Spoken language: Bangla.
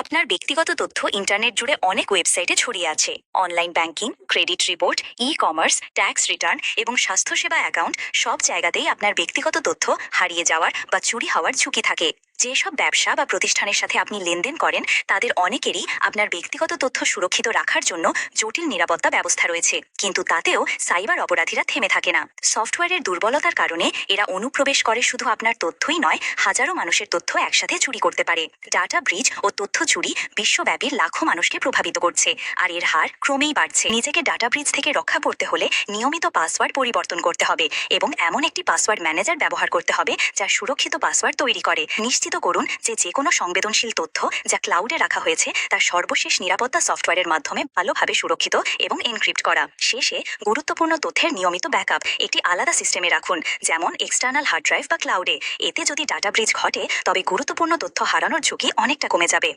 আপনার ব্যক্তিগত তথ্য ইন্টারনেট জুড়ে অনেক ওয়েবসাইটে ছড়িয়ে আছে। Online banking, credit report, e commerce, tax return এবং স্বাস্থ্যসেবা অ্যাকাউন্ট সব জায়গাতেই আপনার ব্যক্তিগত তথ্য হারিয়ে যাওয়ার বা চুরি হওয়ার ঝুঁকি থাকে। যেসব ব্যবসা বা প্রতিষ্ঠানের সাথে আপনি লেনদেন করেন তাদের অনেকেরই আপনার ব্যক্তিগত তথ্য সুরক্ষিত রাখার জন্য জটিল নিরাপত্তা ব্যবস্থা রয়েছে, কিন্তু তাতেও সাইবার অপরাধীরা থেমে থাকে না। সফটওয়্যারের দুর্বলতার কারণে এরা অনুপ্রবেশ করে শুধু আপনার তথ্যই নয়, হাজারো মানুষের তথ্য একসাথে চুরি করতে পারে। ডাটা ব্রিচ ও তথ্য চুরি বিশ্বব্যাপী লাখো মানুষকে প্রভাবিত করছে, আর এর হার ক্রমেই বাড়ছে। নিজেকে ডাটা ব্রিচ থেকে রক্ষা করতে হলে নিয়মিত পাসওয়ার্ড পরিবর্তন করতে হবে এবং এমন একটি পাসওয়ার্ড ম্যানেজার ব্যবহার করতে হবে যা সুরক্ষিত পাসওয়ার্ড তৈরি করে। নিশ্চিত করুন যে কোনো সংবেদনশীল তথ্য যা ক্লাউডে রাখা হয়েছে তার সর্বশেষ নিরাপত্তা সফটওয়্যারের মাধ্যমে ভালোভাবে সুরক্ষিত এবং এনক্রিপ্ট করা। শেষে গুরুত্বপূর্ণ তথ্যের নিয়মিত ব্যাকআপ একটি আলাদা সিস্টেমে রাখুন, যেমন এক্সটার্নাল হার্ড ড্রাইভ বা ক্লাউডে। এতে যদি ডাটা ব্রিচ ঘটে তবে গুরুত্বপূর্ণ তথ্য হারানোর ঝুঁকি অনেকটা কমে যাবে।